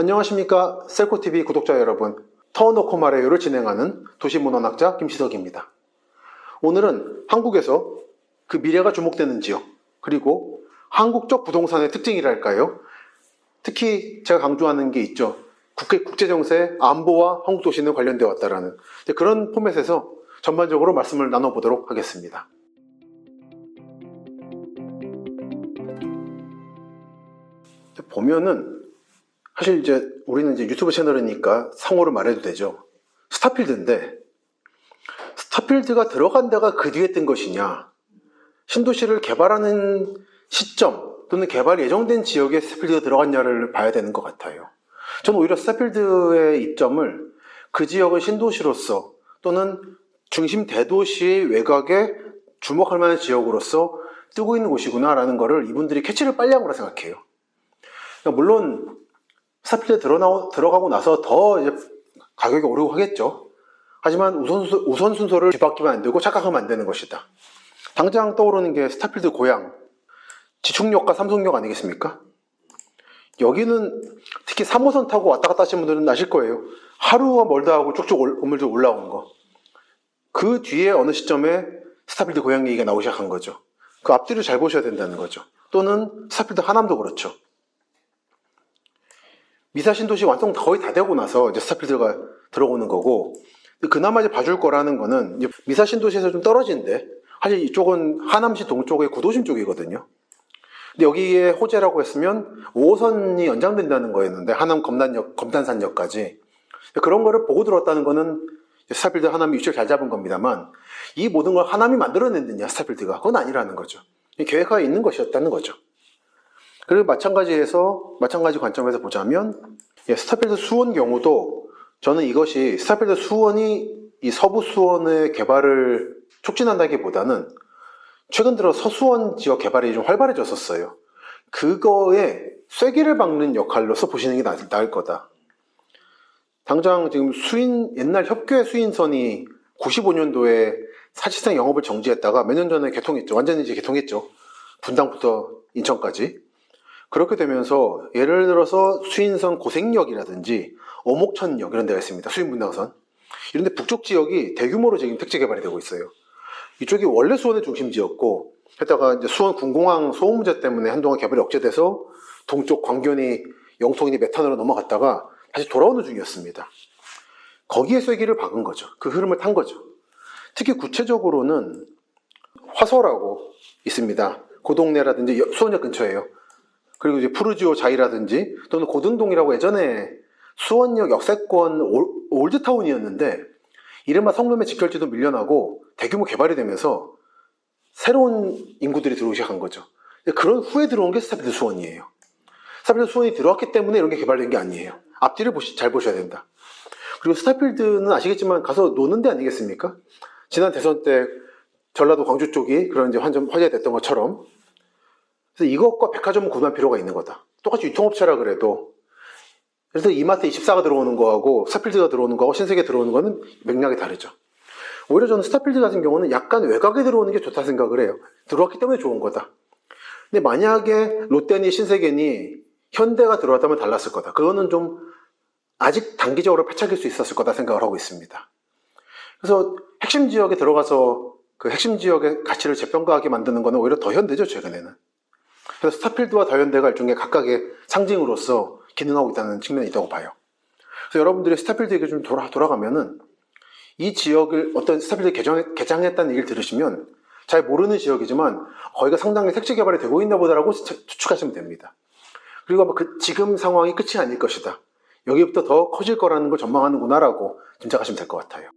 안녕하십니까 셀코TV 구독자 여러분, 터놓고 말해요를 진행하는 도시문헌학자 김시덕입니다. 오늘은 한국에서 그 미래가 주목되는 지역, 그리고 한국적 부동산의 특징이랄까요? 특히 제가 강조하는 게 있죠. 국제정세, 안보와 한국도시는 관련되어 왔다라는 그런 포맷에서 전반적으로 말씀을 나눠보도록 하겠습니다. 보면은 사실 우리는 유튜브 채널이니까 상호를 말해도 되죠. 스타필드인데, 스타필드가 들어간 데가 그 뒤에 뜬 것이냐, 신도시를 개발하는 시점 또는 개발 예정된 지역에 스타필드가 들어갔냐를 봐야 되는 것 같아요. 저는 오히려 스타필드의 이점을 그 지역의 신도시로서 또는 중심 대도시의 외곽에 주목할 만한 지역으로서 뜨고 있는 곳이구나 라는 거를 이분들이 캐치를 빨리 한 거라 생각해요. 물론 스타필드에 들어가고 나서 더 이제 가격이 오르고 하겠죠. 하지만 우선 순서를 뒤바뀌면 안 되고 착각하면 안 되는 것이다. 당장 떠오르는 게 스타필드 고향, 지축역과 삼성역 아니겠습니까? 여기는 특히 3호선 타고 왔다 갔다 하시는 분들은 아실 거예요. 하루가 멀다 하고 쭉쭉 건물들 올라온 거. 그 뒤에 어느 시점에 스타필드 고향 얘기가 나오기 시작한 거죠. 그 앞뒤를 잘 보셔야 된다는 거죠. 또는 스타필드 하남도 그렇죠. 미사 신도시 완성 거의 다 되고 나서 이제 스타필드가 들어오는 거고, 그나마 이제 봐줄 거라는 거는 미사 신도시에서 좀 떨어진데, 사실 이쪽은 하남시 동쪽의 구도심 쪽이거든요. 근데 여기에 호재라고 했으면 5호선이 연장된다는 거였는데, 하남 검단산역까지 그런 거를 보고 들어왔다는 거는 스타필드 하남이 위치를 잘 잡은 겁니다만, 이 모든 걸 하남이 만들어냈느냐 스타필드가, 그건 아니라는 거죠. 계획하에 있는 것이었다는 거죠. 그리고 마찬가지 관점에서 보자면, 스타필드 수원 경우도 저는 이것이 스타필드 수원이 이 서부 수원의 개발을 촉진한다기보다는 최근 들어 서수원 지역 개발이 좀 활발해졌었어요. 그거에 쐐기를 박는 역할로서 보시는 게 나을 거다. 당장 지금 옛날 협교의 수인선이 95년도에 사실상 영업을 정지했다가 몇 년 전에 개통했죠. 완전히 이제 개통했죠. 분당부터 인천까지. 그렇게 되면서 예를 들어서 수인선 고생역이라든지 어목천역 이런 데가 있습니다. 수인분당선. 이런 데 북쪽 지역이 대규모로 지금 택지 개발이 되고 있어요. 이쪽이 원래 수원의 중심지였고, 게다가 이제 수원 군공항 소음 문제 때문에 한동안 개발이 억제돼서 동쪽 광견이 영통이니 메탄으로 넘어갔다가 다시 돌아오는 중이었습니다. 거기에 쐐기를 박은 거죠. 그 흐름을 탄 거죠. 특히 구체적으로는 화서라고 있습니다. 고동네라든지 수원역 근처예요. 그리고 이제 푸르지오 자이라든지 또는 고등동이라고 예전에 수원역 역세권 올드타운이었는데 이른바 성남의 직결지도 밀려나고 대규모 개발이 되면서 새로운 인구들이 들어오기 시작한 거죠. 그런 후에 들어온 게 스타필드 수원이에요. 스타필드 수원이 들어왔기 때문에 이런 게 개발된 게 아니에요. 앞뒤를 잘 보셔야 된다. 그리고 스타필드는 아시겠지만 가서 노는 데 아니겠습니까? 지난 대선 때 전라도 광주 쪽이 그런 이제 화제됐던 것처럼, 그래서 이것과 백화점은 구분할 필요가 있는 거다. 똑같이 유통업체라 그래도, 그래서 이마트 24가 들어오는 거하고 스타필드가 들어오는 거하고 신세계 들어오는 거는 맥락이 다르죠. 오히려 저는 스타필드 같은 경우는 약간 외곽에 들어오는 게 좋다 생각을 해요. 들어왔기 때문에 좋은 거다. 근데 만약에 롯데니 신세계니 현대가 들어왔다면 달랐을 거다. 그거는 좀 아직 단기적으로 패착일 수 있었을 거다 생각을 하고 있습니다. 그래서 핵심 지역에 들어가서 그 핵심 지역의 가치를 재평가하게 만드는 거는 오히려 더 현대죠, 최근에는. 그래서 스타필드와 더현대가 일종의 각각의 상징으로서 기능하고 있다는 측면이 있다고 봐요. 그래서 여러분들이 스타필드 얘기 좀 돌아가면은 이 지역을 어떤 스타필드 개장했다는 얘기를 들으시면 잘 모르는 지역이지만 거기가 상당히 택지 개발이 되고 있나 보다라고 추측하시면 됩니다. 그리고 아마 지금 상황이 끝이 아닐 것이다. 여기부터 더 커질 거라는 걸 전망하는구나라고 짐작하시면 될 것 같아요.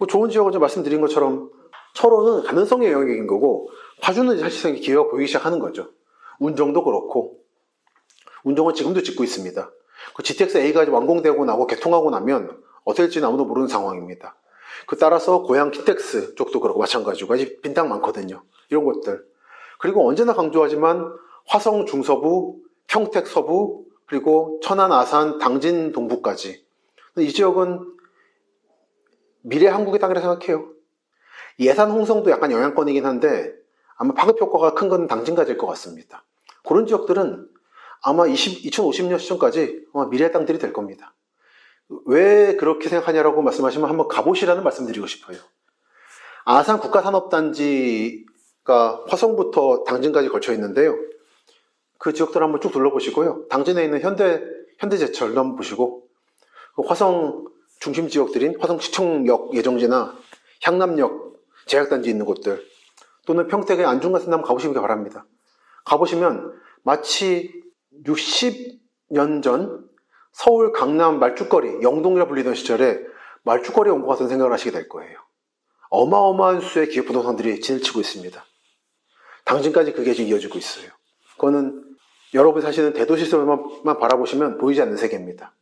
좋은 지역을 좀 말씀드린 것처럼 철원은 가능성의 영역인 거고, 파주는 사실상 기회가 보이기 시작하는 거죠. 운정도 그렇고, 운정은 지금도 짓고 있습니다. 그 GTX-A가 완공되고 나고 개통하고 나면 어떻게 될지는 아무도 모르는 상황입니다. 따라서 고향 킨텍스 쪽도 그렇고 마찬가지고 아직 빈 땅 많거든요. 이런 것들. 그리고 언제나 강조하지만 화성 중서부, 평택 서부, 그리고 천안, 아산, 당진 동부까지. 이 지역은 미래 한국의 땅이라 생각해요. 예산 홍성도 약간 영향권이긴 한데 아마 파급 효과가 큰 건 당진가지일 것 같습니다. 그런 지역들은 아마 2050년 시점까지 아마 미래의 땅들이 될 겁니다. 왜 그렇게 생각하냐라고 말씀하시면 한번 가보시라는 말씀드리고 싶어요. 아산 국가산업단지가 화성부터 당진까지 걸쳐 있는데요. 그 지역들 한번 쭉 둘러보시고요. 당진에 있는 현대제철도 한번 보시고, 그 화성 중심 지역들인 화성시청역 예정지나 향남역 제약단지 있는 곳들, 또는 평택의 안중 같은 데 한번 가보시기 바랍니다. 가보시면 마치 60년 전 서울 강남 말죽거리, 영동이라 불리던 시절에 말죽거리에 온 것 같은 생각을 하시게 될 거예요. 어마어마한 수의 기업 부동산들이 진을 치고 있습니다. 당진까지 그게 지금 이어지고 있어요. 그거는 여러분이 사시는 대도시에서만 바라보시면 보이지 않는 세계입니다.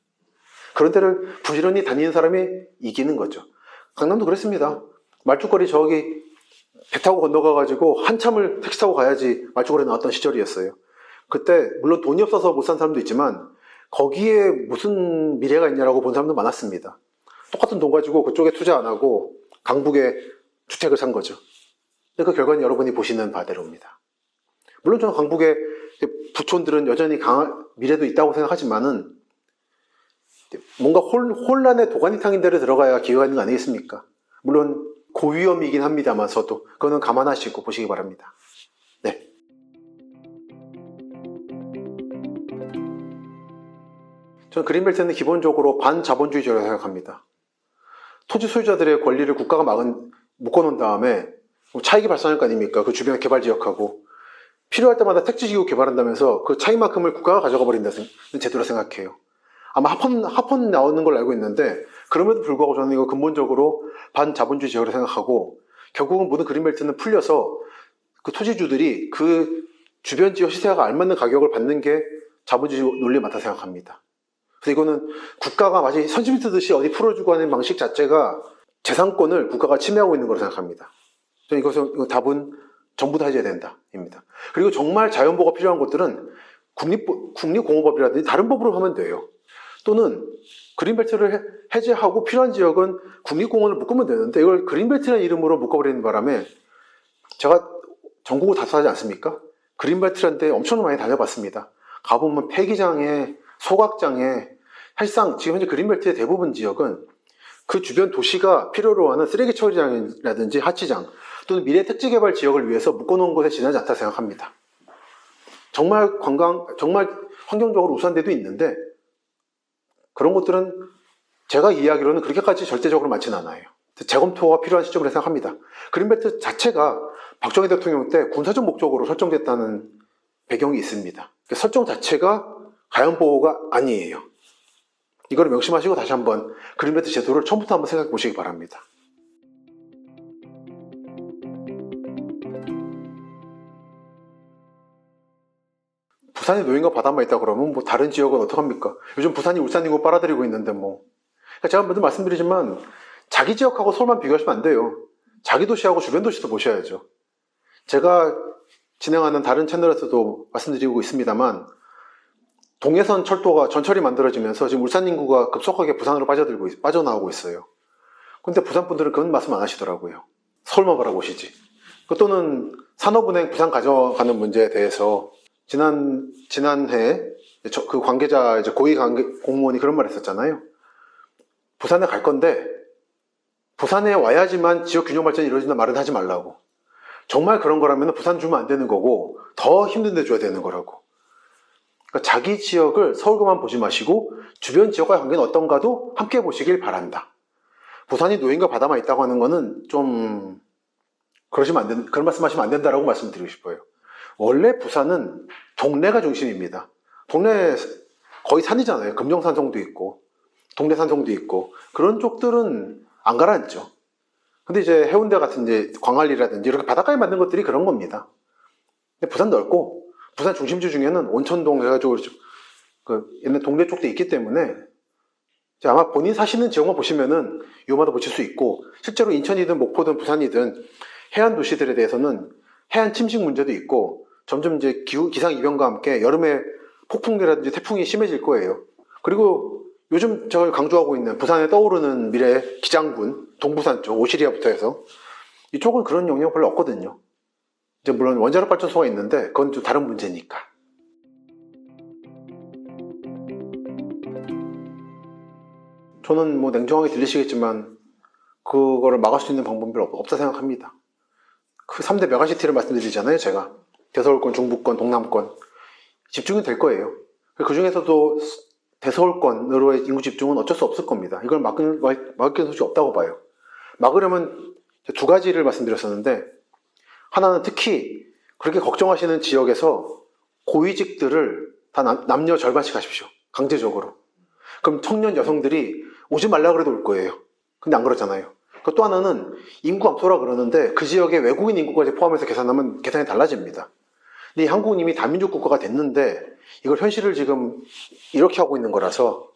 그런 데를 부지런히 다니는 사람이 이기는 거죠. 강남도 그랬습니다. 말죽거리 저기 배 타고 건너가가지고 한참을 택시 타고 가야지 말죽거리 나왔던 시절이었어요. 그때 물론 돈이 없어서 못 산 사람도 있지만 거기에 무슨 미래가 있냐라고 본 사람도 많았습니다. 똑같은 돈 가지고 그쪽에 투자 안 하고 강북에 주택을 산 거죠. 근데 그 결과는 여러분이 보시는 바대로입니다. 물론 저는 강북의 부촌들은 여전히 강한 미래도 있다고 생각하지만은 뭔가 혼란의 도가니탕인 데를 들어가야 기회가 있는 거 아니겠습니까? 물론 고위험이긴 합니다만서도 그거는 감안하시고 보시기 바랍니다. 네. 저는 그린벨트는 기본적으로 반자본주의적으로 생각합니다. 토지 소유자들의 권리를 국가가 묶어놓은 다음에 차익이 발생할 거 아닙니까? 그 주변 개발 지역하고 필요할 때마다 택지지구 개발한다면서 그 차익만큼을 국가가 가져가 버린다는 제도로 생각해요. 아마 합헌 나오는 걸로 알고 있는데 그럼에도 불구하고 저는 이거 근본적으로 반자본주의 지역으로 생각하고 결국은 모든 그린벨트는 풀려서 그 토지주들이 그 주변 지역 시세가 알맞는 가격을 받는 게 자본주의 논리에 맞다 생각합니다. 그래서 이거는 국가가 마치 선심 쓰듯이 어디 풀어주고 하는 방식 자체가 재산권을 국가가 침해하고 있는 거라고 생각합니다. 저는 이거 답은 전부 다 해줘야 된다입니다. 그리고 정말 자연보호가 필요한 곳들은 국립공원법이라든지 다른 법으로 하면 돼요. 또는 그린벨트를 해제하고 필요한 지역은 국립공원을 묶으면 되는데 이걸 그린벨트라는 이름으로 묶어버리는 바람에 제가 전국을 다수하지 않습니까? 그린벨트라는 데 엄청 많이 다녀봤습니다. 가보면 폐기장에 소각장에 사실상 지금 현재 그린벨트의 대부분 지역은 그 주변 도시가 필요로 하는 쓰레기 처리장이라든지 하치장 또는 미래 택지개발 지역을 위해서 묶어놓은 곳에 지나지 않다 생각합니다. 정말 환경적으로 우수한 데도 있는데 그런 것들은 제가 이해하기로는 그렇게까지 절대적으로 많지는 않아요. 재검토가 필요한 시점이라고 생각합니다. 그린벨트 자체가 박정희 대통령 때 군사적 목적으로 설정됐다는 배경이 있습니다. 설정 자체가 자연보호가 아니에요. 이걸 명심하시고 다시 한번 그린벨트 제도를 처음부터 한번 생각해 보시기 바랍니다. 부산에 노인과 바다만 있다 그러면 뭐 다른 지역은 어떡합니까? 요즘 부산이 울산 인구 빨아들이고 있는데 뭐. 그러니까 제가 먼저 말씀드리지만 자기 지역하고 서울만 비교하시면 안 돼요. 자기 도시하고 주변 도시도 보셔야죠. 제가 진행하는 다른 채널에서도 말씀드리고 있습니다만 동해선 철도가 전철이 만들어지면서 지금 울산 인구가 급속하게 부산으로 빠져나오고 있어요. 근데 부산 분들은 그런 말씀 안 하시더라고요. 서울만 바라보시지. 또는 산업은행 부산 가져가는 문제에 대해서 지난해 그 관계자 고위 공무원이 그런 말 했었잖아요. 부산에 갈 건데 부산에 와야지만 지역 균형 발전이 이루어진다 말은 하지 말라고. 정말 그런 거라면 부산 주면 안 되는 거고 더 힘든 데 줘야 되는 거라고. 그러니까 자기 지역을 서울만 보지 마시고 주변 지역과의 관계는 어떤가도 함께 보시길 바란다. 부산이 노인과 바다만 있다고 하는 거는 좀 그런 말씀하시면 안 된다라고 말씀드리고 싶어요. 원래 부산은 동래가 중심입니다. 동래 거의 산이잖아요. 금정산성도 있고 동래산성도 있고 그런 쪽들은 안 가라앉죠. 근데 이제 해운대 같은 이제 광안리라든지 이렇게 바닷가에 만든 것들이 그런 겁니다. 근데 부산 넓고 부산 중심지 중에는 온천동 해가지고 그 옛날 동네 쪽도 있기 때문에 아마 본인 사시는 지역만 보시면은 요마다 보실 수 있고 실제로 인천이든 목포든 부산이든 해안 도시들에 대해서는 해안 침식 문제도 있고 점점 이제 기상 이변과 함께 여름에 폭풍이라든지 태풍이 심해질 거예요. 그리고 요즘 제가 강조하고 있는 부산에 떠오르는 미래 기장군 동부산 쪽 오시리아부터 해서 이쪽은 그런 영향 별로 없거든요. 이제 물론 원자력 발전소가 있는데 그건 좀 다른 문제니까. 저는 뭐 냉정하게 들리시겠지만 그거를 막을 수 있는 방법이 없다 생각합니다. 그 3대 메가시티를 말씀드리잖아요, 제가. 대서울권, 중부권, 동남권. 집중이 될 거예요. 그 중에서도 대서울권으로의 인구 집중은 어쩔 수 없을 겁니다. 이걸 막을 소식이 없다고 봐요. 막으려면 두 가지를 말씀드렸었는데, 하나는 특히 그렇게 걱정하시는 지역에서 고위직들을 다 남녀 절반씩 하십시오. 강제적으로. 그럼 청년 여성들이 오지 말라 그래도 올 거예요. 근데 안 그러잖아요. 또 하나는 인구 감소라 그러는데 그 지역에 외국인 인구까지 포함해서 계산하면 계산이 달라집니다. 근데 한국은 이미 다민족 국가가 됐는데 이걸 현실을 지금 이렇게 하고 있는 거라서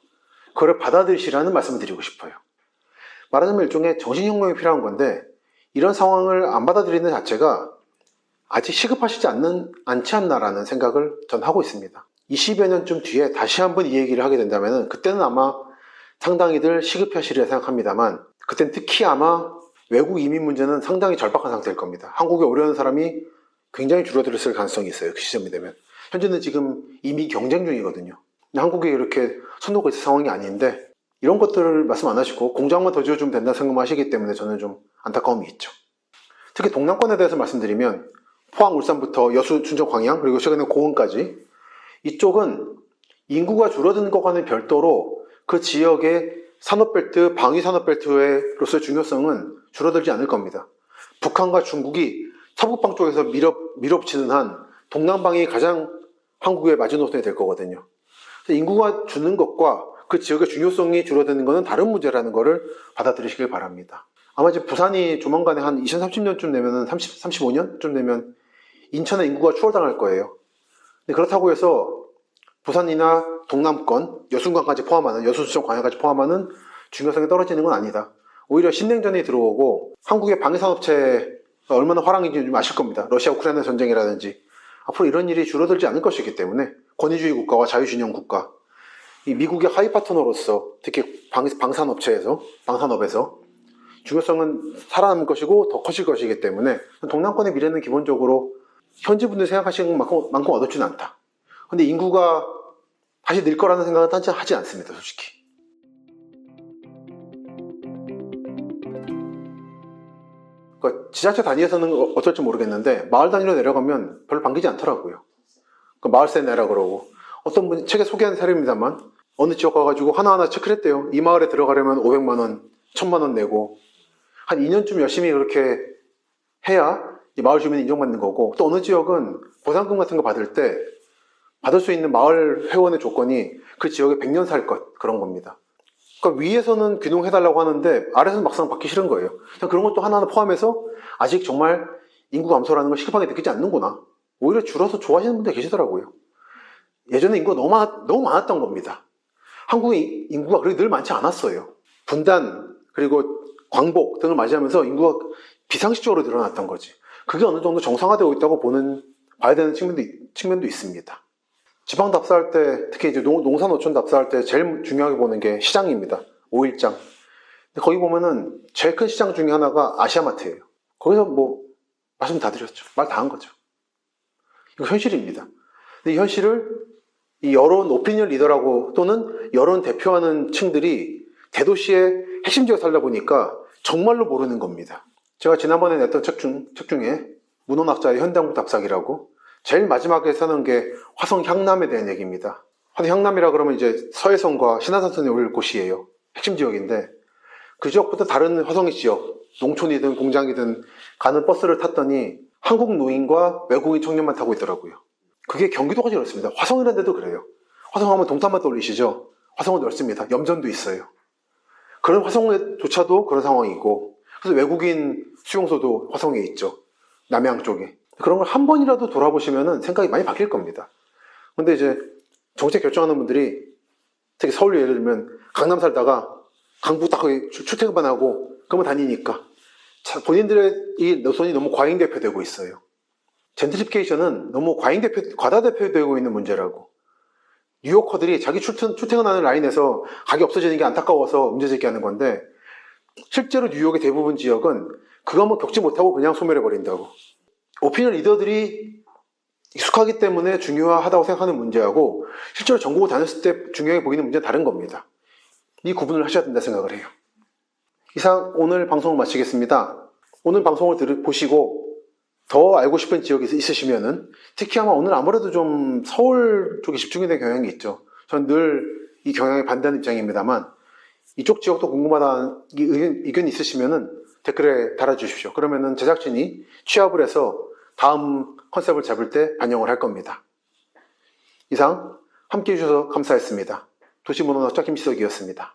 그걸 받아들이시라는 말씀을 드리고 싶어요. 말하자면 일종의 정신혁명이 필요한 건데 이런 상황을 안 받아들이는 자체가 아직 시급하시지 않지 않나라는 생각을 전 하고 있습니다. 20여 년쯤 뒤에 다시 한번 이 얘기를 하게 된다면 그때는 아마 상당히들 시급하시리라 생각합니다만 그땐 특히 아마 외국 이민 문제는 상당히 절박한 상태일 겁니다. 한국에 오려는 사람이 굉장히 줄어들었을 가능성이 있어요. 그 시점이 되면. 현재는 지금 이미 경쟁 중이거든요. 한국에 이렇게 손 놓고 있을 상황이 아닌데 이런 것들을 말씀 안 하시고 공장만 더 지어주면 된다는 생각만 하시기 때문에 저는 좀 안타까움이 있죠. 특히 동남권에 대해서 말씀드리면 포항, 울산부터 여수, 춘천, 광양 그리고 최근에 고흥까지 이쪽은 인구가 줄어드는 것과는 별도로 그 지역의 산업벨트, 방위산업벨트로서의 중요성은 줄어들지 않을 겁니다. 북한과 중국이 서북방 쪽에서 밀어붙이는 한 동남방이 가장 한국의 마지노선이 될 거거든요. 인구가 주는 것과 그 지역의 중요성이 줄어드는 것은 다른 문제라는 것을 받아들이시길 바랍니다. 아마 이제 부산이 조만간에 한 2030년쯤 되면 35년쯤 되면 인천의 인구가 추월당할 거예요. 근데 그렇다고 해서 부산이나 동남권, 여순강까지 포함하는, 여수, 수천, 광양까지 포함하는 중요성이 떨어지는 건 아니다. 오히려 신냉전이 들어오고 한국의 방위산업체가 얼마나 화랑인지 좀 아실 겁니다. 러시아 우크라이나 전쟁이라든지 앞으로 이런 일이 줄어들지 않을 것이기 때문에 권위주의 국가와 자유진영 국가, 이 미국의 하위 파트너로서 특히 방산업에서 중요성은 살아남을 것이고 더 커질 것이기 때문에 동남권의 미래는 기본적으로 현지 분들이 생각하시는 만큼 어둡지는 않다. 근데 인구가 다시 늘 거라는 생각은 하지 않습니다, 솔직히. 그러니까 지자체 단위에서는 어떨지 모르겠는데 마을 단위로 내려가면 별로 반기지 않더라고요. 마을세 내라 그러고 어떤 분이 책에 소개한 사례입니다만 어느 지역 가가지고 하나하나 체크를 했대요. 이 마을에 들어가려면 500만 원, 1000만 원 내고 한 2년쯤 열심히 그렇게 해야 이 마을 주민이 인정받는 거고 또 어느 지역은 보상금 같은 거 받을 때 받을 수 있는 마을 회원의 조건이 그 지역에 100년 살 것 그런 겁니다. 그러니까 위에서는 균형해달라고 하는데 아래에서는 막상 받기 싫은 거예요. 그런 것도 하나하나 포함해서 아직 정말 인구 감소라는 걸 시급하게 느끼지 않는구나. 오히려 줄어서 좋아하시는 분들 계시더라고요. 예전에 인구가 너무 많았던 겁니다. 한국의 인구가 그렇게 늘 많지 않았어요. 분단 그리고 광복 등을 맞이하면서 인구가 비상식적으로 늘어났던 거지. 그게 어느 정도 정상화되고 있다고 봐야 되는 측면도 있습니다. 지방 답사할 때, 특히 이제 농사노촌 답사할 때 제일 중요하게 보는 게 시장입니다. 5일장. 거기 보면은 제일 큰 시장 중에 하나가 아시아마트예요. 거기서 뭐 말씀 다 드렸죠. 말 다 한 거죠. 이거 현실입니다. 근데 이 현실을 이 여론 오피니언 리더라고 또는 여론 대표하는 층들이 대도시의 핵심 지역에 살다 보니까 정말로 모르는 겁니다. 제가 지난번에 냈던 책 중에 문헌학자의 현대한국 답사기라고 제일 마지막에 쓰는 게 화성 향남에 대한 얘기입니다. 화성 향남이라 그러면 이제 서해선과 신안산선이 올 곳이에요. 핵심 지역인데 그 지역부터 다른 화성의 지역, 농촌이든 공장이든 가는 버스를 탔더니 한국 노인과 외국인 청년만 타고 있더라고요. 그게 경기도까지 그렇습니다. 화성이라는 데도 그래요. 화성하면 동탄만 떠올리시죠? 화성은 넓습니다. 염전도 있어요. 그런 화성조차도 그런 상황이고 그래서 외국인 수용소도 화성에 있죠. 남해안 쪽에. 그런 걸 한 번이라도 돌아보시면 생각이 많이 바뀔 겁니다. 근데 이제 정책 결정하는 분들이 특히 서울 예를 들면 강남 살다가 강북 딱 출퇴근만 하고 그러면 다니니까 본인들의 이 노선이 너무 과잉대표되고 있어요. 젠트리피케이션은 너무 과다대표되고 있는 문제라고. 뉴요커들이 자기 출퇴근하는 라인에서 가게 없어지는 게 안타까워서 문제제기하는 건데 실제로 뉴욕의 대부분 지역은 그거 한번 겪지 못하고 그냥 소멸해버린다고. 오피니언 리더들이 익숙하기 때문에 중요하다고 생각하는 문제하고 실제로 전국을 다녔을 때 중요하게 보이는 문제는 다른 겁니다. 이 구분을 하셔야 된다 생각을 해요. 이상 오늘 방송을 마치겠습니다. 오늘 방송을 보시고 더 알고 싶은 지역이 있으시면은 특히 아마 오늘 아무래도 좀 서울 쪽에 집중이 된 경향이 있죠. 전 늘 이 경향에 반대하는 입장입니다만 이쪽 지역도 궁금하다는 의견이 있으시면은 댓글에 달아주십시오. 그러면은 제작진이 취합을 해서 다음 컨셉을 잡을 때 반영을 할 겁니다. 이상 함께 해주셔서 감사했습니다. 도시문화학자 김시석이었습니다.